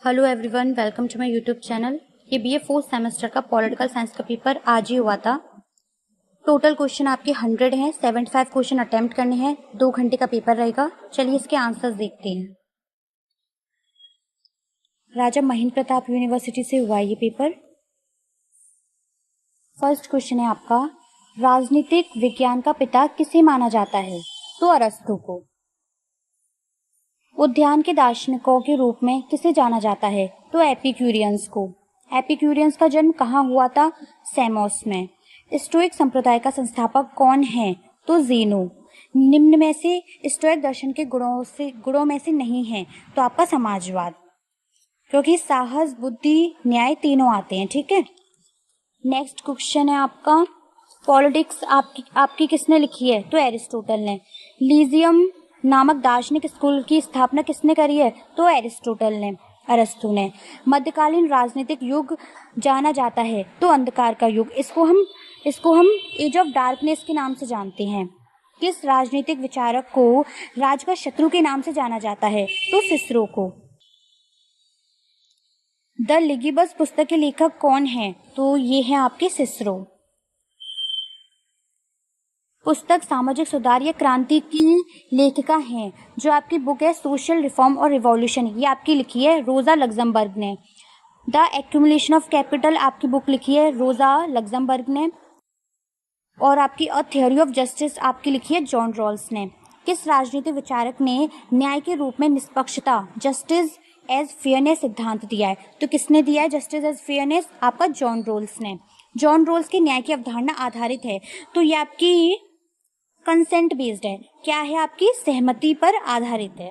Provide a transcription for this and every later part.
Hello everyone, welcome to my YouTube channel. ये BA fourth semester का political science का paper आज ही हुआ था। टोटल क्वेश्चन आपके 100 हैं, 75 क्वेश्चन अटेम्प्ट करने हैं। 2 घंटे का पेपर रहेगा। चलिए इसके आंसर्स देखते हैं। राजा महेंद्र प्रताप यूनिवर्सिटी से हुआ ये पेपर। फर्स्ट क्वेश्चन है आपका, राजनीतिक विज्ञान का पिता किसे माना जाता है? तो अरस्तु को। उद्यान के दार्शनिकों के रूप में किसे जाना जाता है? तो एपिक्यूरियंस को। एपिक्यूरियंस का जन्म कहाँ हुआ था? सैमोस में। स्टोइक संप्रदाय का संस्थापक कौन है? तो ज़ेनो। निम्न में से स्टोइक दर्शन के गुणों में से नहीं है तो आपका समाजवाद, क्योंकि साहस, बुद्धि, न्याय तीनों आते हैं। ठीक है। नेक्स्ट क्वेश्चन है आपका, पॉलिटिक्स आपकी किसने लिखी है? तो एरिस्टोटल ने। लीजियम नामक दार्शनिक स्कूल की स्थापना किसने करी है? तो एरिस्टोटल ने, अरस्तु ने। मध्यकालीन राजनीतिक युग जाना जाता है तो अंधकार का युग। इसको हम एज ऑफ डार्कनेस के नाम से जानते हैं। किस राजनीतिक विचारक को राज का शत्रु के नाम से जाना जाता है? तो सिसरो को। द लिगिबस पुस्तक के लेखक कौन है? तो ये है आपके सिसरो। पुस्तक सामाजिक सुधार या क्रांति की लेखिका हैं। जो आपकी बुक है सोशल रिफॉर्म और रिवॉल्यूशन, ये आपकी लिखी है रोजा लग्जमबर्ग ने। द एक्यूमुलेशन ऑफ कैपिटल आपकी बुक लिखी है रोजा लग्जमबर्ग ने। और आपकी अ थ्योरी ऑफ जस्टिस आपकी लिखी है जॉन रॉल्स ने। किस राजनीतिक विचारक ने न्याय के रूप में निष्पक्षता, जस्टिस एज फेयरनेस सिद्धांत दिया है? तो किसने दिया है जस्टिस एज फेयरनेस? आपका जॉन रोल्स ने। जॉन रोल्स की न्याय की अवधारणा आधारित है, तो ये आपकी कंसेंट बेस्ड है। क्या है? आपकी सहमति पर आधारित है।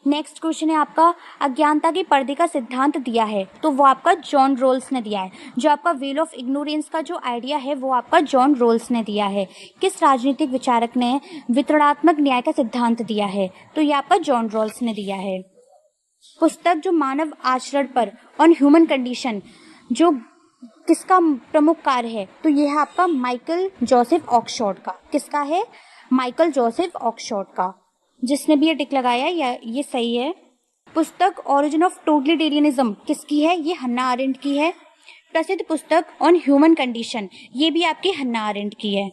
नेक्स्ट क्वेश्चन है आपका, अज्ञानता के पर्दे का सिद्धांत दिया है? तो वो आपका जॉन रोल्स ने दिया है। जो आपका वेल ऑफ इग्नोरेंस का जो आइडिया है वो आपका जॉन रोल्स ने दिया है। किस राजनीतिक विचारक ने वितरणात्मक न्याय का सिद्धांत दिया है? तो ये आपका जॉन रोल्स ने दिया है। पुस्तक जो मानव आचरण पर, ऑन ह्यूमन कंडीशन, जो किसका प्रमुख कार्य है? तो ये है आपका माइकल जोसेफ ऑक्सफोर्ड का। किसका है? माइकल जोसेफ ऑक्सफोर्ड का। जिसने भी ये टिक लगाया ये सही है। पुस्तक ओरिजिन ऑफ टोटलिटेरियनिज्म किसकी है? ये हन्ना आरेंट की है। प्रसिद्ध पुस्तक ऑन ह्यूमन कंडीशन, ये भी आपकी हन्ना आरेंट की है।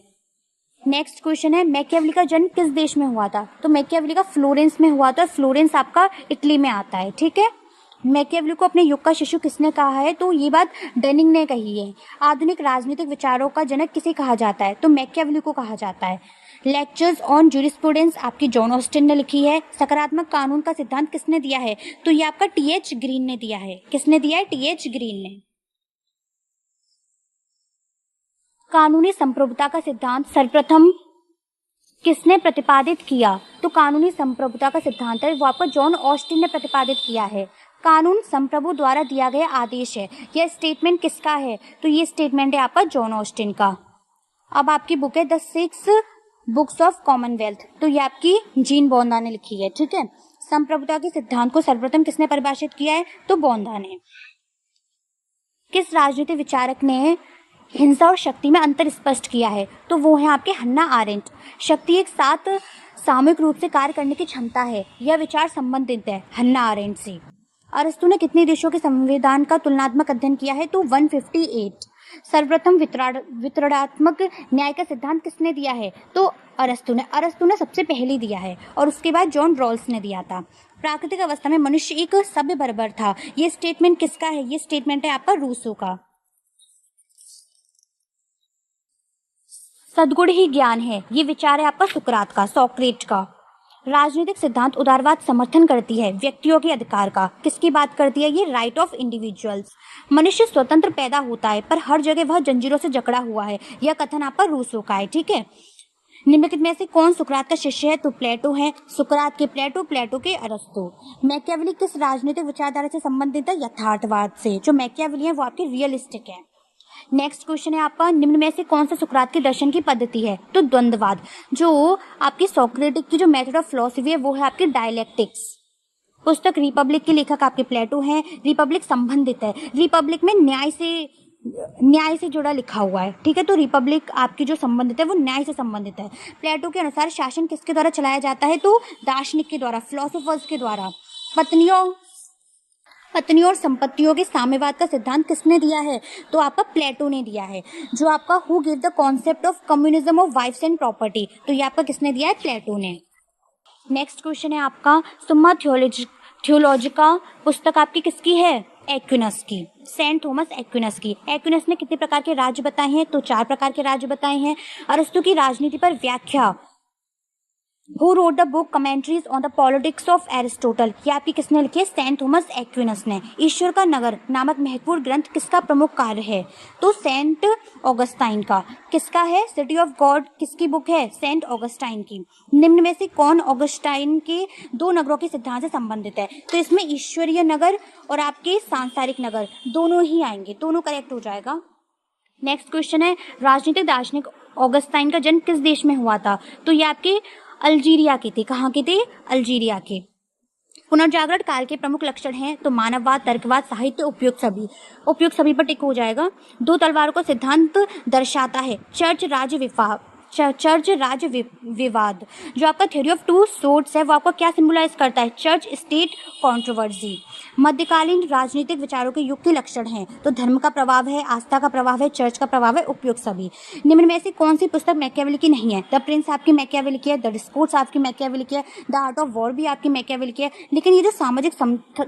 नेक्स्ट क्वेश्चन है, मैकियावेली का जन्म किस देश में हुआ था? तो मैकियावेली का फ्लोरेंस में हुआ था। फ्लोरेंस आपका इटली में आता है। ठीक है। मैकियावेली को अपने युग का शिशु किसने कहा है? तो ये बात डनिंग ने कही है। आधुनिक राजनीतिक विचारों का जनक किसे कहा जाता है? तो मैकियावेली को कहा जाता है। लेक्चर्स ऑन जूरिस्प्रूडेंस आपकी जॉन ऑस्टिन ने लिखी है। सकारात्मक कानून का सिद्धांत किसने दिया है? तो ये आपका टीएच ग्रीन ने दिया है। किसने दिया है? टीएच ग्रीन ने। कानूनी संप्रभुता का सिद्धांत सर्वप्रथम किसने प्रतिपादित किया? तो कानूनी संप्रभुता का सिद्धांत है वो आपका जॉन ऑस्टिन ने प्रतिपादित किया है। कानून संप्रभु द्वारा दिया गया आदेश है। यह स्टेटमेंट किसका है? तो ये स्टेटमेंट है आपका जॉन ऑस्टिन का। अब आपकी बुक है द 6 बुक्स ऑफ कॉमनवेल्थ, तो ये आपकी जीन बोंदा ने लिखी है। ठीक है। संप्रभुता के सिद्धांत को सर्वप्रथम किसने परिभाषित किया है? तो बोंदा ने। किस राजनीतिक विचारक ने हिंसा और शक्ति में अंतर स्पष्ट किया है? तो वो है आपके हन्ना आरेंट। शक्ति एक साथ सामूहिक रूप से कार्य करने की क्षमता है, यह विचार संबंधित है हन्ना आरेंट से। अरस्तु ने कितने देशों के संविधान का तुलनात्मक अध्ययन किया है? तो 158। सर्वप्रथम वितरणात्मक न्याय का सिद्धांत किसने दिया है? तो अरस्तु ने सबसे पहले दिया है, और उसके बाद जॉन रॉल्स ने दिया था। प्राकृतिक अवस्था में मनुष्य एक सभ्य बर्बर था, ये स्टेटमेंट किसका है? ये स्टेटमेंट है आपका रूसो का। सद्गुण ही ज्ञान है, ये विचार है आपका सुकरात का, सॉक्रेट का। राजनीतिक सिद्धांत उदारवाद समर्थन करती है व्यक्तियों के अधिकार का। किसकी बात करती है? ये राइट ऑफ इंडिविजुअल्स। मनुष्य स्वतंत्र पैदा होता है पर हर जगह वह जंजीरों से जकड़ा हुआ है, यह कथन आपका रूसो का है। ठीक है। निम्नलिखित में से कौन सुकरात का शिष्य है? तो प्लेटो है। सुकरात के प्लेटो, प्लेटो के अरस्तु। मैकियावेली किस राजनीतिक विचारधारा से संबंधित है? यथार्थवाद से। जो मैकियावेली है वो आपकी रियलिस्टिक है। नेक्स्ट क्वेश्चन है आपका, निम्न में से कौन सा सुकरात के दर्शन की पद्धति है? तो द्वंद्ववाद। जो आपकी सोक्रेटिक की जो मेथड ऑफ फिलॉसफी है वो है आपकी डायलेक्टिक्स। पुस्तक रिपब्लिक के लेखक आपके प्लेटो हैं। रिपब्लिक संबंधित है, रिपब्लिक में न्याय से जुड़ा लिखा हुआ है। ठीक है। तो रिपब्लिक आपकी जो संबंधित है वो न्याय से संबंधित है। प्लेटो के अनुसार शासन किसके द्वारा चलाया जाता है? तो दार्शनिक के द्वारा, फिलोसोफर्स के द्वारा। पत्नियों पत्नी और संपत्तियों के साम्यवाद का सिद्धांत किसने दिया है? तो आपका प्लेटो ने दिया है। जो आपका who give the concept of communism of wives and property, तो ये आपका किसने दिया है? प्लेटो ने। नेक्स्ट क्वेश्चन है आपका सुम्मा थियोलॉजिका पुस्तक आपकी किसकी है? एक्विनस की, सेंट थॉमस एक्विनस की। एक्विनस ने कितने प्रकार के राज्य बताए हैं? तो 4 प्रकार के राज्य बताए हैं। अरस्तु की राजनीति पर व्याख्या, Who wrote the book Commentaries on the Politics of Aristotle, ये आपकी किसने लिखी है? सेंट थॉमस एक्विनस ने। ईश्वर का नगर नामक महत्वपूर्ण ग्रंथ किसका प्रमुख कार्य है? तो सेंट ऑगस्टाइन का। किसका है? सिटी ऑफ गॉड किसकी बुक है? सेंट ऑगस्टाइन की। निम्न में से कौन ऑगस्टाइन के 2 नगरों के सिद्धांत से संबंधित है? तो इसमें ईश्वरीय नगर और आपके सांसारिक नगर दोनों ही आएंगे, दोनों करेक्ट हो जाएगा। नेक्स्ट क्वेश्चन है राजनीतिक दार्शनिक ऑगस्टाइन का जन्म किस देश में हुआ था? तो ये आपके अल्जीरिया के थे। कहाँ के थे? अल्जीरिया के। पुनर्जागरण काल के प्रमुख लक्षण हैं तो मानववाद, तर्कवाद, साहित्य, उपयुक्त सभी पर टिक हो जाएगा। 2 तलवारों का सिद्धांत दर्शाता है चर्च राज्य विवाद। जो आपका थ्योरी ऑफ 2 सोर्ड्स है वो आपको क्या सिंबलाइज करता है? Church state controversy. मध्यकालीन राजनीतिक विचारों के युग के लक्षण हैं तो धर्म का प्रभाव है, आस्था का प्रभाव है, चर्च का प्रभाव है, उपयुक्त सभी। निम्न में से कौन सी पुस्तक मैकियावेली की नहीं है? द प्रिंस आपकी मैकियावेली की है, द डिस्कोर्स आपकी मैकियावेली की है, द आर्ट ऑफ वॉर भी आपकी मैकियावेली की है। लेकिन ये जो सामाजिक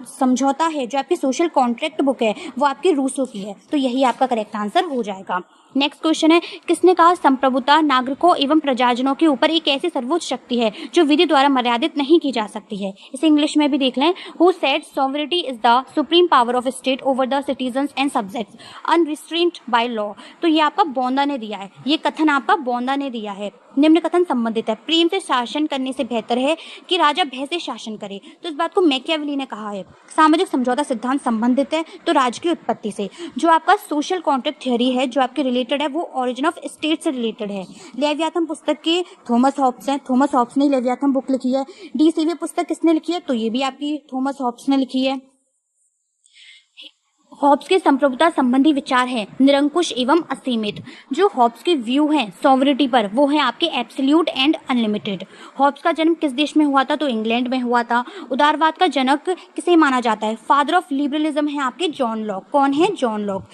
समझौता है, जो आपकी सोशल कॉन्ट्रैक्ट बुक है, वो आपकी रूसो की है। तो यही आपका करेक्ट आंसर हो जाएगा। नेक्स्ट क्वेश्चन है किसने कहा संप्रभुता नागरिकों एवं प्रजाजनों के ऊपर एक ऐसी सर्वोच्च शक्ति है जो विधि द्वारा मर्यादित नहीं की जा सकती है? इसे इंग्लिश में भी देख लें। Who said sovereignty is the supreme power of state over the citizens and subjects unrestrained by law. तो ये आपका बोंदा ने दिया है, ये कथन आपका बोंदा ने दिया है। निम्न कथन संबंधित है प्रेम से शासन करने से बेहतर है कि राजा भय से शासन करे। तो इस बात को मैकियावेली ने कहा है। सामाजिक समझौता सिद्धांत संबंधित है तो राज्य की उत्पत्ति से। जो आपका सोशल कॉन्ट्रैक्ट थ्योरी है जो आपके रिलेटेड है वो ओरिजिन ऑफ स्टेट से रिलेटेड है। लेवियाथन पुस्तक के थॉमस हॉब्स हैं, थॉमस हॉब्स ने लेवियाथन बुक लिखी है। डी सीवी पुस्तक किसने लिखी है? तो ये भी आपकी थॉमस हॉब्स ने लिखी है। हॉब्स के संप्रभुता संबंधी विचार है निरंकुश एवं असीमित। जो हॉब्स के व्यू हैं सॉवरेनिटी पर वो है आपके एब्सोल्यूट एंड अनलिमिटेड। हॉब्स का जन्म किस देश में हुआ था? तो इंग्लैंड में हुआ था। उदारवाद का जनक किसे माना जाता है? फादर ऑफ लिबरलिज्म है आपके जॉन लॉक। कौन है? John Locke.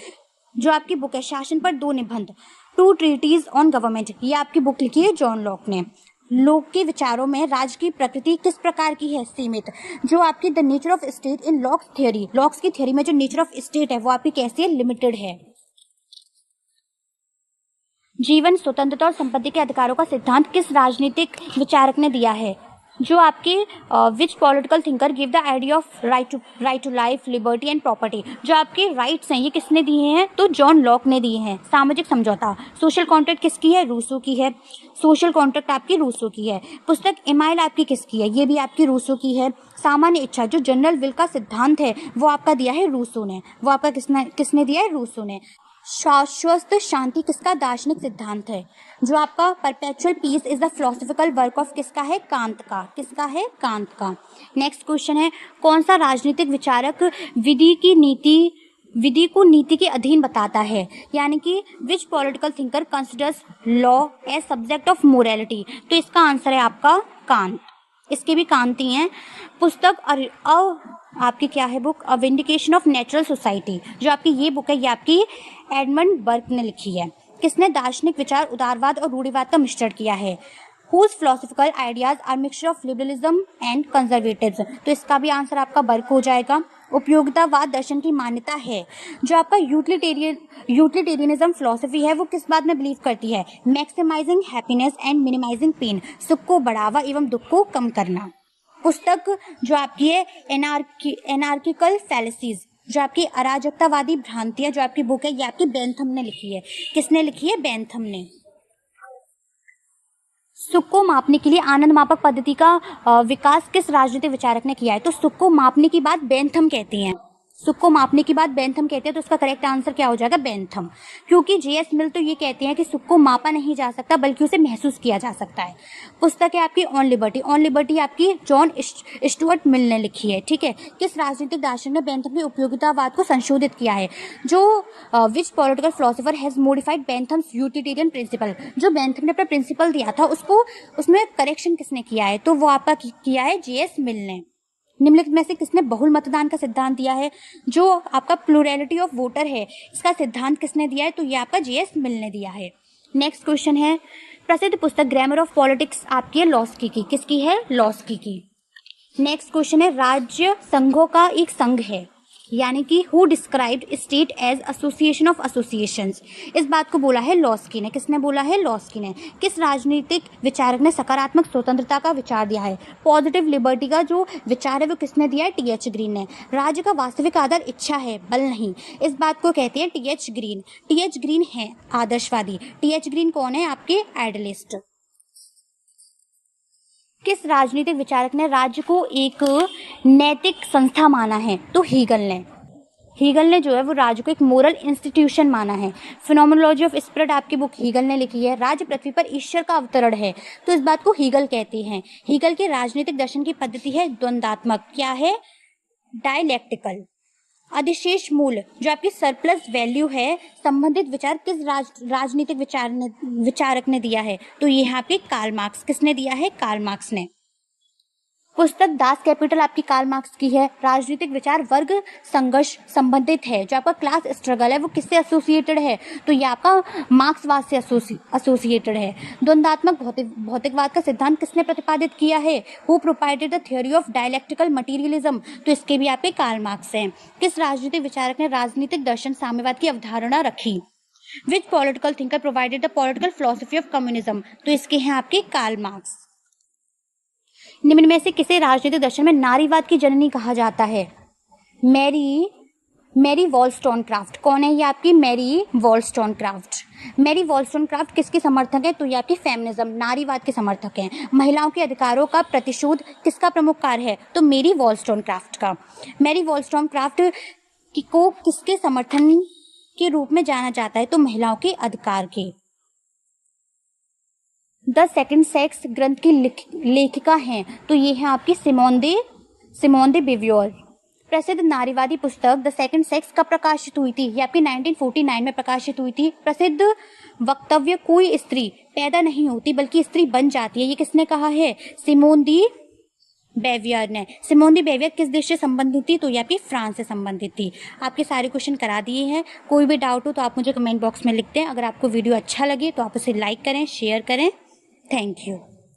जो आपकी बुक है शासन पर 2 निबंध, 2 ट्रीटीज ऑन गवर्नमेंट, ये आपकी बुक लिखी है जॉन लॉक ने। लोक के विचारों में राज्य की प्रकृति किस प्रकार की है? सीमित। जो आपकी the nature of state in locks theory, locks की थ्योरी में जो नेचर ऑफ स्टेट है वो आपकी कैसी है? लिमिटेड है। जीवन, स्वतंत्रता और संपत्ति के अधिकारों का सिद्धांत किस राजनीतिक विचारक ने दिया है? जो आपके which political thinker give the idea of right to life, liberty and property. जो आपके राइट्स हैं ये किसने दिए हैं? तो जॉन लॉक ने दिए हैं। सामाजिक समझौता, सोशल कॉन्ट्रैक्ट किसकी है? रूसो की है। सोशल कॉन्ट्रैक्ट आपकी रूसो की है। पुस्तक इमाइल आपकी किसकी है? ये भी आपकी रूसो की है। सामान्य इच्छा, जो जनरल विल का सिद्धांत है वो आपका दिया है रूसो ने। वो आपका किसने दिया है? रूसो ने। शाश्वत शांति किसका दार्शनिक सिद्धांत है? जो आपका perpetual peace is the philosophical work of किसका है? कांत का। किसका है? कांत का। नेक्स्ट क्वेश्चन है कौन सा राजनीतिक विचारक विधि को नीति के अधीन बताता है? यानी कि which political thinker considers law as subject of morality? तो इसका आंसर है आपका कांत। इसके भी कांति हैं। पुस्तक आपकी क्या है book? A vindication of natural society. जो आपकी ये बुक है ये आपकी एडमंड बर्क ने लिखी है। किसने दार्शनिक विचार उदारवाद और रूढ़िवाद का मिश्रण किया है? Whose philosophical ideas are mixture of liberalism and conservatism? तो इसका भी आंसर आपका बर्क हो जाएगा। उपयोगितावाद दर्शन की मान्यता है। जो आपका यूटिलिटेरियनिज्म फिलोसफी है वो किस बात में बिलीव करती है? Maximising happiness and minimising pain, सुख को बढ़ावा एवं दुख को कम करना। पुस्तक जो आपकी है एनार्किकल फैलेसीज, जो आपकी अराजकतावादी भ्रांतियां, जो आपकी बुक है ये आपकी बेंथम ने लिखी है। किसने लिखी है? बेंथम ने। सुख को मापने के लिए आनंद मापक पद्धति का विकास किस राजनीतिक विचारक ने किया है? तो सुख को मापने की बात बेंथम कहती हैं। सुख को मापने की बात बेंथम कहते हैं। तो उसका करेक्ट आंसर क्या हो जाएगा? बेंथम। क्योंकि जेएस मिल तो ये कहते हैं कि सुख को मापा नहीं जा सकता बल्कि उसे महसूस किया जा सकता है। पुस्तक है आपकी ऑन लिबर्टी। ऑन लिबर्टी आपकी जॉन स्टुअर्ट मिल ने लिखी है। ठीक है। किस राजनीतिक दार्शनिक ने बेंथम के उपयोगितावाद को संशोधित किया है? जो which political philosopher has modified Bentham's utilitarian principle. जो बेंथम ने अपना प्रिंसिपल दिया था उसको उसमें करेक्शन किसने किया है? तो वो आपका किया है जेएस मिल ने। निम्नलिखित में से किसने बहुल मतदान का सिद्धांत दिया है? जो आपका प्लूरैलिटी ऑफ वोटर है, इसका सिद्धांत किसने दिया है? तो ये आपका J.S. मिल ने दिया है। नेक्स्ट क्वेश्चन है, प्रसिद्ध पुस्तक ग्रामर ऑफ पॉलिटिक्स आपकी है लॉस्की की, किसकी है? लॉस्की की। नेक्स्ट क्वेश्चन है, राज्य संघों का एक संघ है, यानी कि who described state as association of associations, इस बात को बोला है लॉस्की ने। किसने बोला है? लॉस्की ने। किस राजनीतिक विचारक ने सकारात्मक स्वतंत्रता का विचार दिया है? पॉजिटिव लिबर्टी का जो विचार है वो किसने दिया है? T.H. ग्रीन ने। राज्य का वास्तविक आधार इच्छा है, बल नहीं, इस बात को कहते हैं T.H. ग्रीन। T.H. ग्रीन है आदर्शवादी। T.H. ग्रीन कौन है? आपके आइडियलिस्ट। किस राजनीतिक विचारक ने राज्य को एक नैतिक संस्था माना है? तो हीगल ने। हीगल ने जो है वो राज्य को एक मोरल इंस्टीट्यूशन माना है। फिनोमेनोलॉजी ऑफ स्पिरिट आपकी बुक हीगल ने लिखी है। राज्य पृथ्वी पर ईश्वर का अवतरण है, तो इस बात को हीगल कहते हैं। हीगल के राजनीतिक दर्शन की पद्धति है द्वंदात्मक। क्या है? डायलैक्टिकल। अधिशेष मूल्य जो आपकी सरप्लस वैल्यू है, संबंधित विचार किस राजनीतिक विचारक ने दिया है? तो ये यहाँ पे कार्ल मार्क्स। किसने दिया है? कार्ल मार्क्स ने। पुस्तक दास कैपिटल आपकी कार्ल मार्क्स की है। राजनीतिक विचार वर्ग संघर्ष संबंधित है। जो आपका क्लास स्ट्रगल है वो किससे एसोसिएटेड है? तो ये आपका मार्क्सवाद से एसोसिएटेड है। द्वंदात्मक भौतिकवाद का सिद्धांत किसने प्रतिपादित किया है? Who propounded the theory of dialectical materialism, तो इसके भी आपके कार्ल मार्क्स हैं। किस राजनीतिक विचारक ने राजनीतिक दर्शन साम्यवाद की अवधारणा रखी? विच political thinker provided the political philosophy of communism, तो इसके हैं आपके कार्ल मार्क्स। निम्न में से किसे राजनीतिक दर्शन में नारीवाद की जननी कहा जाता है? मैरी वॉलस्टोनक्राफ्ट। कौन है ये आपकी? मैरी वॉलस्टोनक्राफ्ट। मैरी वॉलस्टोनक्राफ्ट किसकी समर्थक है? तो ये आपकी फेमिनिज्म, नारीवाद के समर्थक हैं। महिलाओं के अधिकारों का प्रतिशोध किसका प्रमुख कार्य है? तो मैरी वॉलस्टोनक्राफ्ट का। मैरी वॉलस्टोनक्राफ्ट को किसके समर्थन के रूप में जाना जाता है? तो महिलाओं के अधिकार के। द सेकंड सेक्स ग्रंथ की लेखिका हैं, तो ये है आपकी सिमोन दे बिवियोर। प्रसिद्ध नारीवादी पुस्तक द सेकंड सेक्स कब प्रकाशित हुई थी? ये आपकी 1949 में प्रकाशित हुई थी। प्रसिद्ध वक्तव्य कोई स्त्री पैदा नहीं होती बल्कि स्त्री बन जाती है, ये किसने कहा है? सिमोन दी बेवियर ने। सिमोन दी बेवियर किस देश से संबंधित थी? तो ये आपकी फ्रांस से संबंधित थी। आपके सारे क्वेश्चन करा दिए हैं। कोई भी डाउट हो तो आप मुझे कमेंट बॉक्स में लिखते हैं। अगर आपको वीडियो अच्छा लगे तो आप उसे लाइक करें, शेयर करें। Thank you.